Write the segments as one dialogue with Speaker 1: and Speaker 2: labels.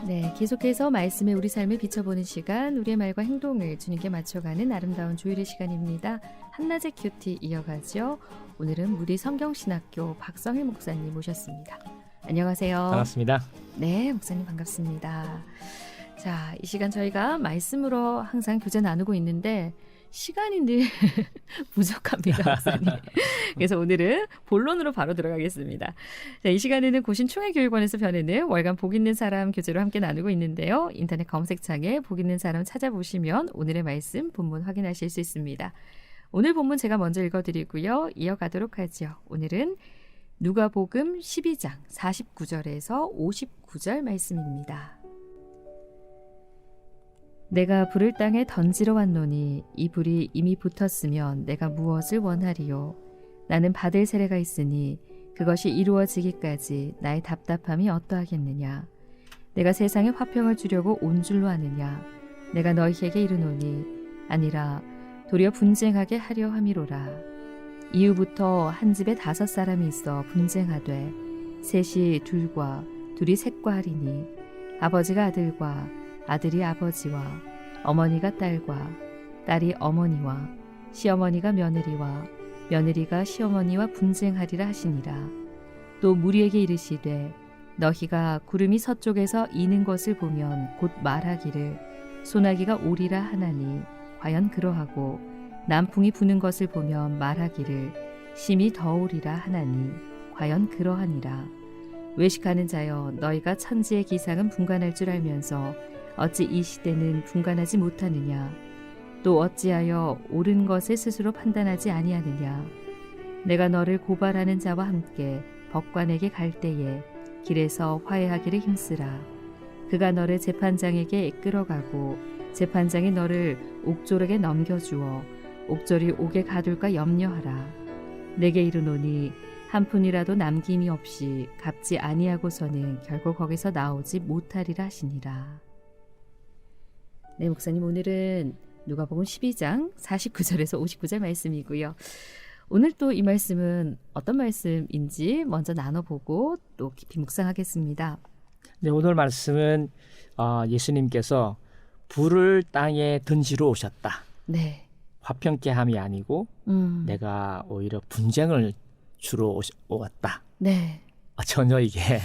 Speaker 1: 네, 계속해서 말씀에 우리 삶을 비춰보는 시간, 우리의 말과 행동을 주님께 맞춰가는 아름다운 조율의 시간입니다. 한낮의 큐티 이어가죠. 오늘은 무디 성경신학교 박성일 목사님 모셨습니다. 안녕하세요.
Speaker 2: 반갑습니다.
Speaker 1: 네, 목사님 반갑습니다. 자, 이 시간 저희가 말씀으로 항상 교제 나누고 있는데 시간이 늘 부족합니다, 목사님. 그래서 오늘은 본론으로 바로 들어가겠습니다. 자, 이 시간에는 고신 총회교육원에서 펴내는 월간 복 있는 사람 교재로 함께 나누고 있는데요. 인터넷 검색창에 복 있는 사람 찾아보시면 오늘의 말씀 본문 확인하실 수 있습니다. 오늘 본문 제가 먼저 읽어드리고요. 이어가도록 하죠. 오늘은 누가복음 12장 49절에서 59절 말씀입니다. 내가 불을 땅에 던지러 왔노니 이 불이 이미 붙었으면 내가 무엇을 원하리요? 나는 받을 세례가 있으니 그것이 이루어지기까지 나의 답답함이 어떠하겠느냐? 내가 세상에 화평을 주려고 온 줄로 아느냐? 내가 너희에게 이르노니 아니라 도리어 분쟁하게 하려 함이로라. 이후부터 한 집에 5 사람이 있어 분쟁하되 셋이 둘과 둘이 셋과 하리니 아버지가 아들과 아들이 아버지와 어머니가 딸과 딸이 어머니와 시어머니가 며느리와 며느리가 시어머니와 분쟁하리라 하시니라. 또 무리에게 이르시되 너희가 구름이 서쪽에서 이는 것을 보면 곧 말하기를 소나기가 오리라 하나니 과연 그러하고 남풍이 부는 것을 보면 말하기를 심히 더우리라 하나니 과연 그러하니라. 외식하는 자여 너희가 천지의 기상은 분간할 줄 알면서 어찌 이 시대는 분간하지 못하느냐? 또 어찌하여 옳은 것을 스스로 판단하지 아니하느냐? 내가 너를 고발하는 자와 함께 법관에게 갈 때에 길에서 화해하기를 힘쓰라. 그가 너를 재판장에게 끌어가고 재판장이 너를 옥졸에게 넘겨주어 옥졸이 옥에 가둘까 염려하라. 내게 이르노니 한 푼이라도 남김이 없이 갚지 아니하고서는 결국 거기서 나오지 못하리라 하시니라. 네, 목사님 오늘은 누가복음 12장 49절에서 59절 말씀이고요. 오늘 또 이 말씀은 어떤 말씀인지 먼저 나눠보고 또 깊이 묵상하겠습니다.
Speaker 2: 네, 오늘 말씀은 예수님께서 불을 땅에 던지러 오셨다.
Speaker 1: 네.
Speaker 2: 화평케 함이 아니고 내가 오히려 분쟁을 주러 왔다.
Speaker 1: 네.
Speaker 2: 전혀 이게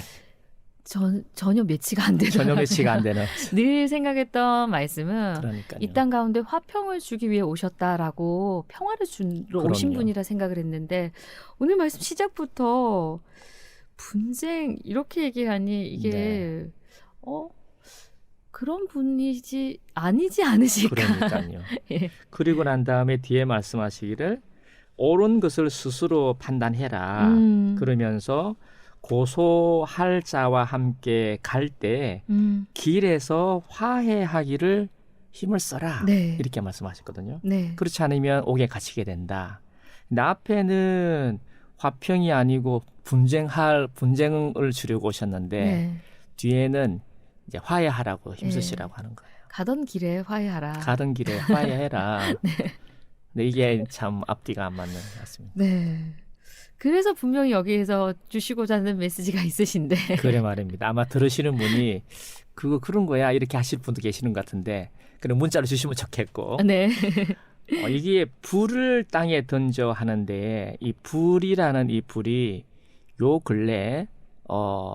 Speaker 1: 전혀 매치가 안 되는.
Speaker 2: 전혀 매치가 안 되는.
Speaker 1: 늘 생각했던 말씀은
Speaker 2: 그러니까요.
Speaker 1: 이 땅 가운데 화평을 주기 위해 오셨다라고 평화를 주러 오신 분이라 생각을 했는데 오늘 말씀 시작부터 분쟁 이렇게 얘기하니 이게
Speaker 2: 네.
Speaker 1: 그런 분이지 아니지 않으실까.
Speaker 2: 그러니까요.
Speaker 1: 예.
Speaker 2: 그리고 난 다음에 뒤에 말씀하시기를 옳은 것을 스스로 판단해라. 그러면서 고소할 자와 함께 갈 때 길에서 화해하기를 힘을 써라.
Speaker 1: 네.
Speaker 2: 이렇게 말씀하셨거든요.
Speaker 1: 네.
Speaker 2: 그렇지 않으면 옥에 갇히게 된다. 근데 앞에는 화평이 아니고 분쟁을 주려고 오셨는데
Speaker 1: 네.
Speaker 2: 뒤에는 이제 화해하라고 힘쓰시라고 하는 거예요.
Speaker 1: 가던 길에 화해하라.
Speaker 2: 가던 길에 화해해라.
Speaker 1: 네.
Speaker 2: 근데 이게 참 앞뒤가 안 맞는 것 같습니다.
Speaker 1: 네. 그래서 분명히 여기에서 주시고자 하는 메시지가 있으신데.
Speaker 2: 그래 말입니다. 아마 들으시는 분이 그런 거야 이렇게 하실 분도 계시는 것 같은데 그럼 문자로 주시면 좋겠고.
Speaker 1: 네.
Speaker 2: 이게 불을 땅에 던져 하는데 이 불이라는 이 불이 요 근래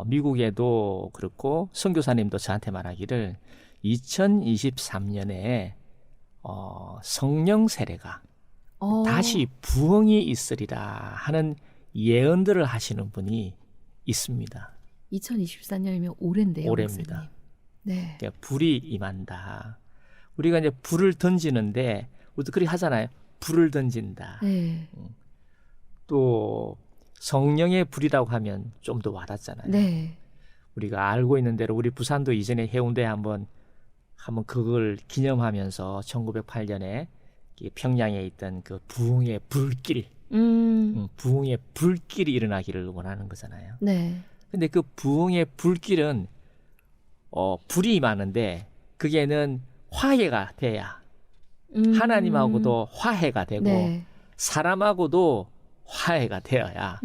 Speaker 2: 미국에도 그렇고 선교사님도 저한테 말하기를 2023년에 성령 세례가 다시 부흥이 있으리라 하는 예언들을 하시는 분이 있습니다.
Speaker 1: 2024년이면 올해인데요.
Speaker 2: 올해입니다.
Speaker 1: 목사님. 네.
Speaker 2: 그러니까 불이 임한다. 우리가 이제 불을 던지는데 우리도 그렇게 하잖아요. 불을 던진다.
Speaker 1: 네.
Speaker 2: 또 성령의 불이라고 하면 좀 더 와닿잖아요.
Speaker 1: 네.
Speaker 2: 우리가 알고 있는 대로 우리 부산도 이전에 해운대에 한번 그걸 기념하면서 1908년에 평양에 있던 그 부흥의 불길, 부흥의 불길이 일어나기를 원하는 거잖아요.
Speaker 1: 네.
Speaker 2: 근데 그 부흥의 불길은 불이 임하는데 그게는 화해가 돼야 하나님하고도 화해가 되고
Speaker 1: 네.
Speaker 2: 사람하고도 화해가 되어야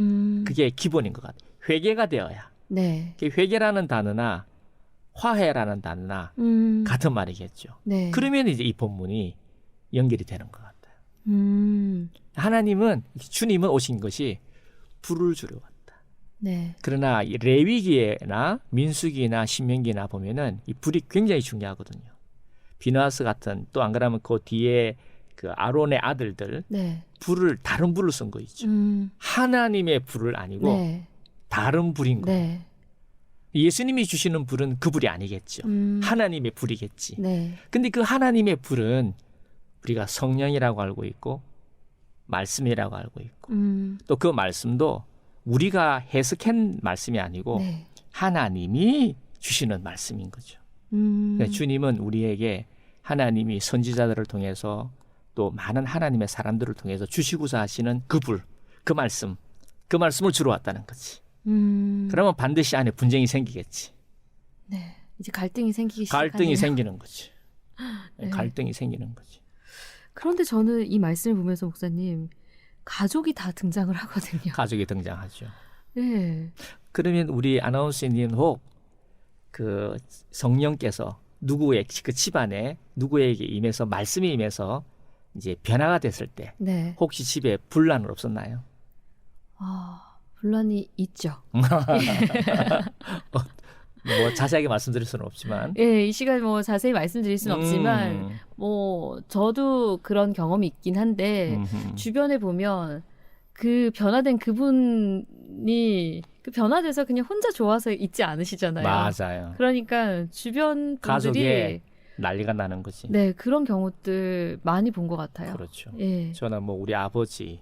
Speaker 2: 그게 기본인 것 같아요. 회개가 되어야.
Speaker 1: 네.
Speaker 2: 회개라는 단어나 화해라는 단어나 같은 말이겠죠.
Speaker 1: 네.
Speaker 2: 그러면 이제 이 본문이 연결이 되는 것 같아요. 하나님은 주님은 오신 것이 불을 주러 왔다.
Speaker 1: 네.
Speaker 2: 그러나 이 레위기나 민수기나 신명기나 보면은 이 불이 굉장히 중요하거든요. 비느하스 같은 또 안 그러면 그 뒤에 그 아론의 아들들
Speaker 1: 네.
Speaker 2: 불을 다른 불을 쓴 거 있죠. 하나님의 불을 아니고
Speaker 1: 네.
Speaker 2: 다른 불인 거예요.
Speaker 1: 네.
Speaker 2: 예수님이 주시는 불은 그 불이 아니겠죠. 하나님의 불이겠지.
Speaker 1: 네.
Speaker 2: 근데 그 하나님의 불은 우리가 성령이라고 알고 있고 말씀이라고 알고 있고 또 그 말씀도 우리가 해석한 말씀이 아니고
Speaker 1: 네.
Speaker 2: 하나님이 주시는 말씀인 거죠. 그러니까 주님은 우리에게 하나님이 선지자들을 통해서 또 많은 하나님의 사람들을 통해서 주시고자 하시는 그 불, 그 말씀을 주러 왔다는 거지. 그러면 반드시 안에 분쟁이 생기겠지.
Speaker 1: 네. 이제 갈등이 생기기
Speaker 2: 갈등이
Speaker 1: 시작하네요.
Speaker 2: 생기는 거지.
Speaker 1: 네.
Speaker 2: 갈등이 생기는 거지.
Speaker 1: 그런데 저는 이 말씀을 보면서 목사님 가족이 다 등장을 하거든요.
Speaker 2: 가족이 등장하죠.
Speaker 1: 네.
Speaker 2: 그러면 우리 아나운서님 혹 그 성령께서 누구의 그 집안에 누구에게 임해서 말씀이 임해서 이제 변화가 됐을 때
Speaker 1: 네.
Speaker 2: 혹시 집에 분란은 없었나요?
Speaker 1: 분란이 있죠.
Speaker 2: 뭐 자세하게 말씀드릴 수는 없지만.
Speaker 1: 예, 이 시간 뭐 자세히 말씀드릴 수는 없지만 뭐 저도 그런 경험이 있긴 한데 주변에 보면 그 변화된 그분이 그 변화돼서 그냥 혼자 좋아서 있지 않으시잖아요.
Speaker 2: 맞아요.
Speaker 1: 그러니까 주변 분들이
Speaker 2: 가족에 난리가 나는 거지.
Speaker 1: 네, 그런 경우들 많이 본 것 같아요.
Speaker 2: 그렇죠.
Speaker 1: 예.
Speaker 2: 저는 뭐 우리 아버지,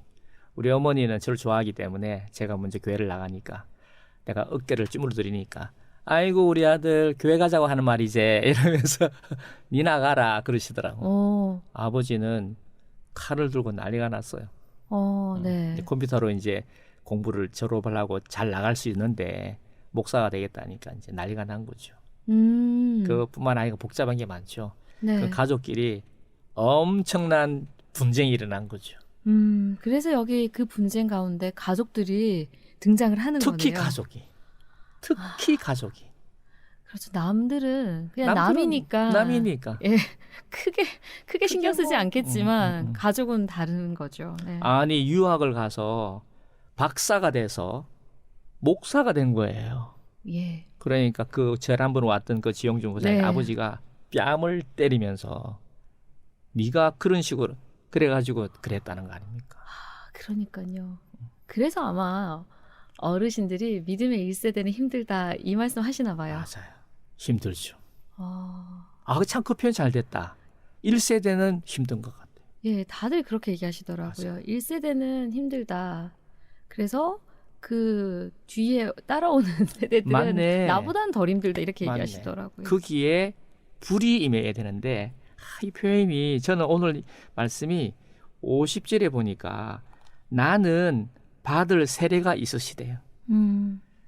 Speaker 2: 우리 어머니는 저를 좋아하기 때문에 제가 먼저 교회를 나가니까 내가 어깨를 쭈무러뜨리니까 아이고 우리 아들 교회 가자고 하는 말이지 이러면서 니 나가라 그러시더라고. 아버지는 칼을 들고 난리가 났어요.
Speaker 1: 네.
Speaker 2: 이제 컴퓨터로 이제 공부를 졸업을 하고 잘 나갈 수 있는데 목사가 되겠다니까 이제 난리가 난 거죠. 그뿐만 아니라 복잡한 게 많죠.
Speaker 1: 네.
Speaker 2: 그 가족끼리 엄청난 분쟁이 일어난 거죠.
Speaker 1: 그래서 여기 그 분쟁 가운데 가족들이 등장을 하는
Speaker 2: 특히
Speaker 1: 거네요.
Speaker 2: 특히 가족이.
Speaker 1: 그렇죠. 남들은 그냥
Speaker 2: 남이니까.
Speaker 1: 예, 크게 신경 쓰지
Speaker 2: 뭐,
Speaker 1: 않겠지만 가족은 다른 거죠. 네.
Speaker 2: 아니 유학을 가서 박사가 돼서 목사가 된 거예요.
Speaker 1: 예.
Speaker 2: 그러니까 그 절 한번 왔던 그 지영준 목사님
Speaker 1: 네.
Speaker 2: 아버지가 뺨을 때리면서 네가 그런 식으로 그래가지고 그랬다는 거 아닙니까?
Speaker 1: 그러니까요. 그래서 아마 어르신들이 믿음의 1세대는 힘들다 이 말씀 하시나 봐요.
Speaker 2: 맞아요. 힘들죠. 참 그 표현 잘 됐다. 1세대는 힘든 것 같아요.
Speaker 1: 예, 다들 그렇게 얘기하시더라고요.
Speaker 2: 맞아요.
Speaker 1: 1세대는 힘들다. 그래서 그 뒤에 따라오는 세대들은
Speaker 2: 맞네.
Speaker 1: 나보다는 덜 힘들다 이렇게
Speaker 2: 맞네.
Speaker 1: 얘기하시더라고요.
Speaker 2: 거기에 불이 임해야 되는데 이 표현이 저는 오늘 말씀이 50절에 보니까 나는 받을 세례가 있으시대요.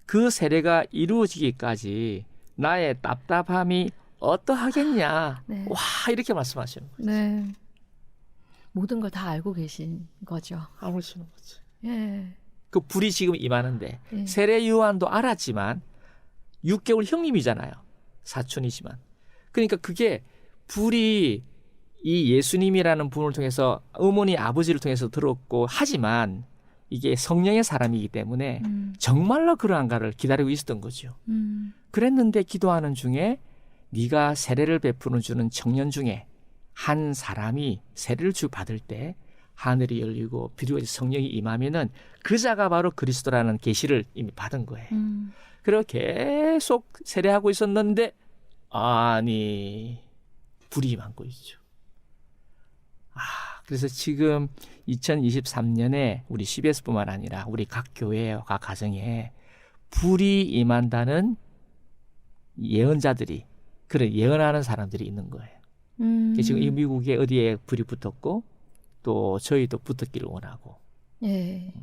Speaker 2: 그 세례가 이루어지기까지 나의 답답함이 어떠하겠냐.
Speaker 1: 네.
Speaker 2: 와 이렇게 말씀하시는 거죠.
Speaker 1: 네. 모든 걸 다 알고 계신 거죠.
Speaker 2: 아무시는 거지.
Speaker 1: 예.
Speaker 2: 그 불이 지금 임하는데
Speaker 1: 예.
Speaker 2: 세례 요한도 알았지만 6개월 형님이잖아요. 사촌이지만. 그러니까 그게 불이 이 예수님이라는 분을 통해서 어머니 아버지를 통해서 들었고 하지만 이게 성령의 사람이기 때문에 정말로 그러한가를 기다리고 있었던 거죠. 그랬는데 기도하는 중에 네가 세례를 베푸는 주는 청년 중에 한 사람이 세례를 받을 때 하늘이 열리고 비로소 성령이 임하면은 그 자가 바로 그리스도라는 계시를 이미 받은 거예요. 그리고 계속 세례하고 있었는데 아니 불이 임한 거 있죠. 그래서 지금 2023년에 우리 CBS뿐만 아니라 우리 각 교회와 각 가정에 불이 임한다는 예언자들이 그런 예언하는 사람들이 있는 거예요. 지금 이 미국에 어디에 불이 붙었고 또 저희도 붙었기를 원하고.
Speaker 1: 예.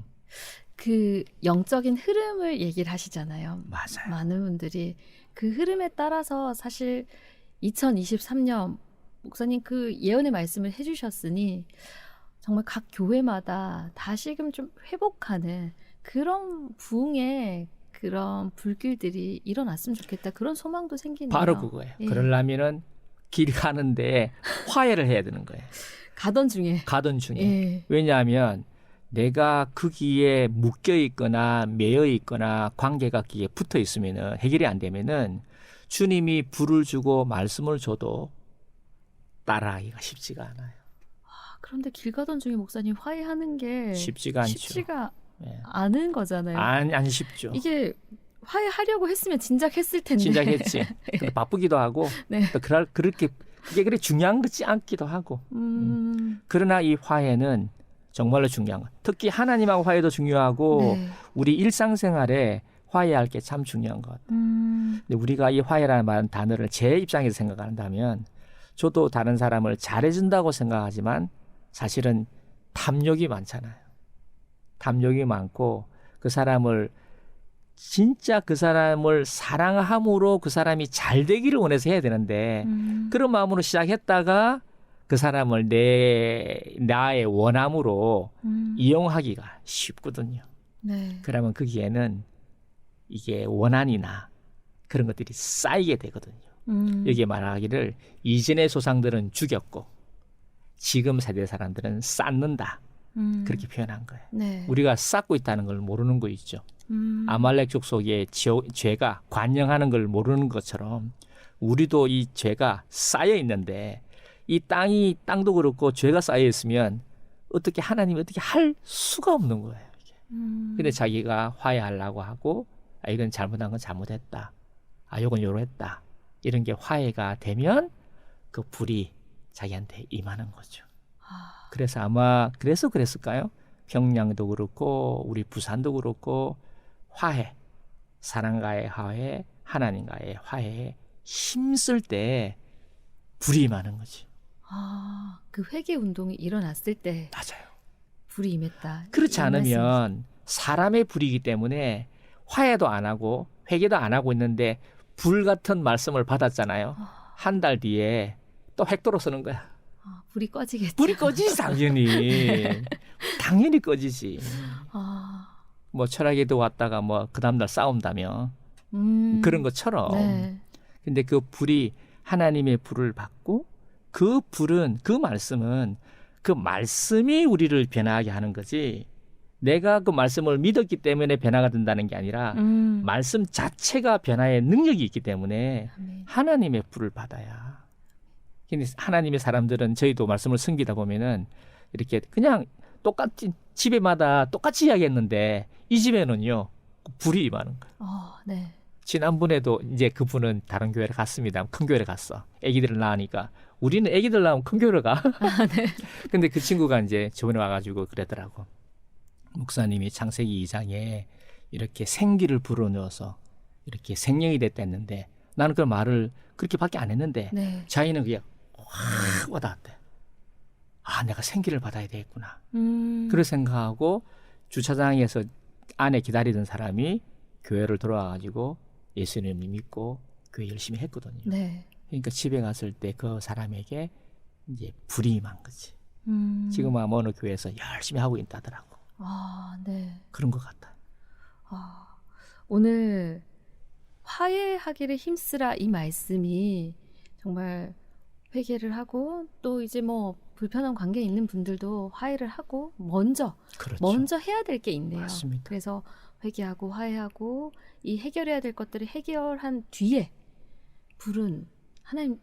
Speaker 1: 그 영적인 흐름을 얘기를 하시잖아요.
Speaker 2: 맞아요.
Speaker 1: 많은 분들이 그 흐름에 따라서 사실 2023년 목사님 그 예언의 말씀을 해주셨으니 정말 각 교회마다 다시금 좀 회복하는 그런 부흥의 그런 불길들이 일어났으면 좋겠다. 그런 소망도 생기네요.
Speaker 2: 바로 그거예요.
Speaker 1: 예.
Speaker 2: 그러려면은 길 가는데 화해를 해야 되는 거예요.
Speaker 1: 가던 중에. 예.
Speaker 2: 왜냐하면 내가 거기에 묶여 있거나 매여 있거나 관계가 거기에 붙어 있으면은 해결이 안 되면은 주님이 불을 주고 말씀을 줘도 따라하기가 쉽지가 않아요.
Speaker 1: 그런데 길 가던 중에 목사님 화해하는 게
Speaker 2: 쉽지가 않죠.
Speaker 1: 쉽지가
Speaker 2: 예.
Speaker 1: 않은 거잖아요.
Speaker 2: 안 쉽죠.
Speaker 1: 이게 화해하려고 했으면 진작 했을 텐데.
Speaker 2: 진작 했지. 근데 바쁘기도 하고
Speaker 1: 네.
Speaker 2: 또 그렇게 그게 그리 중요한 것지 않기도 하고. 그러나 이 화해는 정말로 중요한 것. 특히 하나님하고 화해도 중요하고
Speaker 1: 네.
Speaker 2: 우리 일상생활에 화해할 게 참 중요한 것 같아요. 근데 우리가 이 화해라는 단어를 제 입장에서 생각한다면 저도 다른 사람을 잘해준다고 생각하지만 사실은 탐욕이 많잖아요. 탐욕이 많고 그 사람을 진짜 그 사람을 사랑함으로 그 사람이 잘 되기를 원해서 해야 되는데 그런 마음으로 시작했다가 그 사람을 나의 원함으로 이용하기가 쉽거든요.
Speaker 1: 네.
Speaker 2: 그러면 거기에는 이게 원한이나 그런 것들이 쌓이게 되거든요. 여기에 말하기를 이전의 조상들은 죽였고 지금 세대 사람들은 쌓는다. 그렇게 표현한 거예요.
Speaker 1: 네.
Speaker 2: 우리가 쌓고 있다는 걸 모르는 거 있죠. 아말렉 족속의 죄가 관영하는 걸 모르는 것처럼 우리도 이 죄가 쌓여 있는데 이 땅도 그렇고 죄가 쌓여 있으면 어떻게 하나님이 어떻게 할 수가 없는 거예요. 근데 자기가 화해하려고 하고 이건 잘못한 건 잘못했다. 이건 요랬다. 이런 게 화해가 되면 그 불이 자기한테 임하는 거죠. 그래서 아마 그래서 그랬을까요? 평양도 그렇고 우리 부산도 그렇고 화해, 사랑과의 화해, 하나님과의 화해에 힘쓸 때 불이 임하는 거지.
Speaker 1: 그 회개 운동이 일어났을 때
Speaker 2: 맞아요.
Speaker 1: 불이 임했다.
Speaker 2: 그렇지
Speaker 1: 이
Speaker 2: 않으면 사람의 불이기 때문에 화해도 안 하고 회개도 안 하고 있는데 불 같은 말씀을 받았잖아요. 한 달 뒤에 또 획도로 쓰는 거야.
Speaker 1: 불이 꺼지겠죠.
Speaker 2: 불이 꺼지지 당연히 꺼지지. 뭐 철학에도 왔다가 뭐 그 다음날 싸운다며 그런 것처럼.
Speaker 1: 네.
Speaker 2: 근데 그 불이 하나님의 불을 받고 그 불은 그 말씀이 우리를 변화하게 하는 거지. 내가 그 말씀을 믿었기 때문에 변화가 된다는 게 아니라 말씀 자체가 변화의 능력이 있기 때문에 하나님의 불을 받아야. 근데 하나님의 사람들은 저희도 말씀을 섬기다 보면은 이렇게 그냥 똑같이 집에마다 똑같이 이야기했는데 이 집에는요 불이 임하는 거예요.
Speaker 1: 네.
Speaker 2: 지난번에도 이제 그분은 다른 교회를 갔습니다. 큰 교회를 갔어. 아기들을 낳으니까 우리는 아기들 낳으면 큰 교회를 가.
Speaker 1: 네.
Speaker 2: 근데 그 친구가 이제 저번에 와가지고 그러더라고. 목사님이 창세기 2장에 이렇게 생기를 불어넣어서 이렇게 생명이 됐다는데 나는 그 말을 그렇게밖에 안 했는데
Speaker 1: 네.
Speaker 2: 자기는 그냥 확 와닿았대. 내가 생기를 받아야 되겠구나. 그걸 생각하고 주차장에서 안에 기다리던 사람이 교회를 들어와가지고 예수님을 믿고 교회 열심히 했거든요.
Speaker 1: 네.
Speaker 2: 그러니까 집에 갔을 때 그 사람에게 이제 불이 임한 거지. 지금 아마 어느 교회에서 열심히 하고 있다더라고.
Speaker 1: 네.
Speaker 2: 그런 것 같아요.
Speaker 1: 오늘 화해하기를 힘쓰라 이 말씀이 정말 회개를 하고 또 이제 뭐 불편한 관계에 있는 분들도 화해를 하고 먼저 해야 될 게 있네요.
Speaker 2: 맞습니다.
Speaker 1: 그래서 회개하고 화해하고 이 해결해야 될 것들을 해결한 뒤에 불은 하나님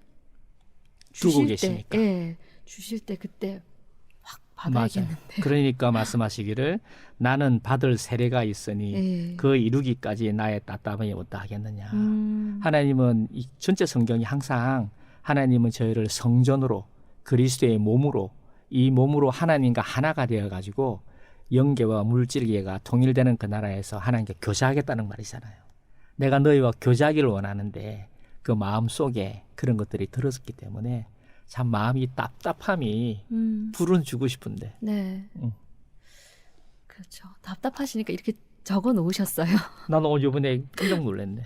Speaker 2: 두고
Speaker 1: 주실
Speaker 2: 계시니까.
Speaker 1: 때, 주실 때 그때 확 받아야겠는데.
Speaker 2: 맞아요. 그러니까 말씀하시기를 나는 받을 세례가 있으니 그 이루기까지 나의 답답함이 어떠 하겠느냐. 하나님은 이 전체 성경이 항상 하나님은 저희를 성전으로 그리스도의 몸으로 이 몸으로 하나님과 하나가 되어가지고 영계와 물질계가 통일되는 그 나라에서 하나님께 교제하겠다는 말이잖아요. 내가 너희와 교제하기를 원하는데 그 마음 속에 그런 것들이 들었기 때문에 참 마음이 답답함이 불은 주고 싶은데.
Speaker 1: 네. 그렇죠. 답답하시니까 이렇게 적어 놓으셨어요.
Speaker 2: 나는 오늘 이번에 깜짝 놀랐네.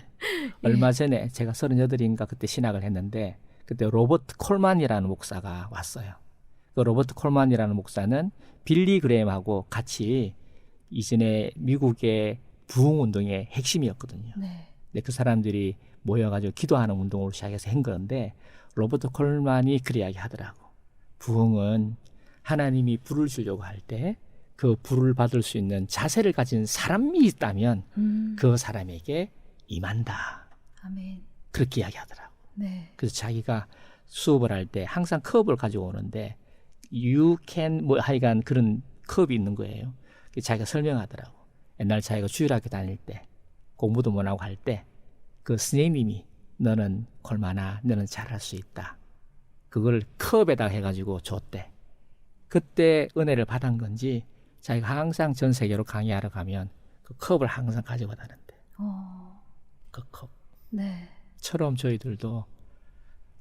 Speaker 2: 얼마 전에 제가 38인가 그때 신학을 했는데 그때 로버트 콜만이라는 목사가 왔어요. 그 로버트 콜만이라는 목사는 빌리 그레임하고 같이 이전에 미국의 부흥 운동의 핵심이었거든요.
Speaker 1: 네.
Speaker 2: 근데 그 사람들이 모여가지고 기도하는 운동으로 시작해서 한 건데 로버트 콜만이 그 이야기 하더라고. 부흥은 하나님이 불을 주려고 할 때 그 불을 받을 수 있는 자세를 가진 사람이 있다면 그 사람에게 임한다.
Speaker 1: 아멘.
Speaker 2: 그렇게 이야기하더라고.
Speaker 1: 네.
Speaker 2: 그래서 자기가 수업을 할 때 항상 컵을 가지고 오는데 you can 뭐 하여간 그런 컵이 있는 거예요. 자기가 설명하더라고. 옛날 자기가 주일학교 다닐 때 공부도 못하고 할 때 그 선생님이 너는 콜만아 너는 잘할 수 있다. 그걸 컵에다 해가지고 줬대. 그때 은혜를 받은 건지 자기가 항상 전 세계로 강의하러 가면 그 컵을 항상 가지고 다닌대. 그 컵.
Speaker 1: 네.
Speaker 2: 처럼 저희들도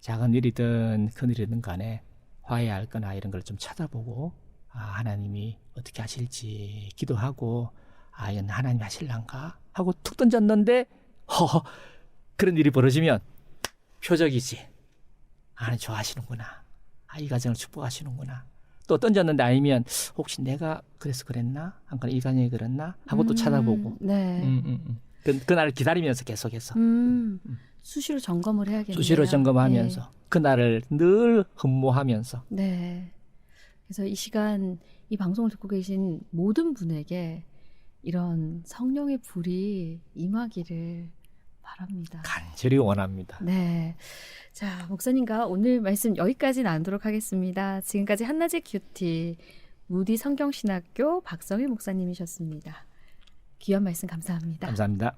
Speaker 2: 작은 일이든 큰 일이든 간에 화해할 거나 이런 걸 좀 찾아보고 하나님이 어떻게 하실지 기도하고 이건 하나님이 하실란가 하고 툭 던졌는데 그런 일이 벌어지면 표적이지. 하나님 좋아하시는구나. 이 가정을 축복하시는구나. 또 던졌는데 아니면 혹시 내가 그래서 그랬나? 한건 이 가정이 그랬나? 하고 또 찾아보고.
Speaker 1: 네.
Speaker 2: 그날을 기다리면서 계속해서.
Speaker 1: 수시로 점검을 해야겠네요.
Speaker 2: 수시로 점검하면서
Speaker 1: 네.
Speaker 2: 그날을 늘 흠모하면서.
Speaker 1: 네. 그래서 이 시간 이 방송을 듣고 계신 모든 분에게 이런 성령의 불이 임하기를 바랍니다.
Speaker 2: 간절히 원합니다.
Speaker 1: 네. 자, 목사님과 오늘 말씀 여기까지 나누도록 하겠습니다. 지금까지 한낮의 큐티 무디 성경신학교 박성일 목사님이셨습니다. 귀한 말씀 감사합니다.
Speaker 2: 감사합니다.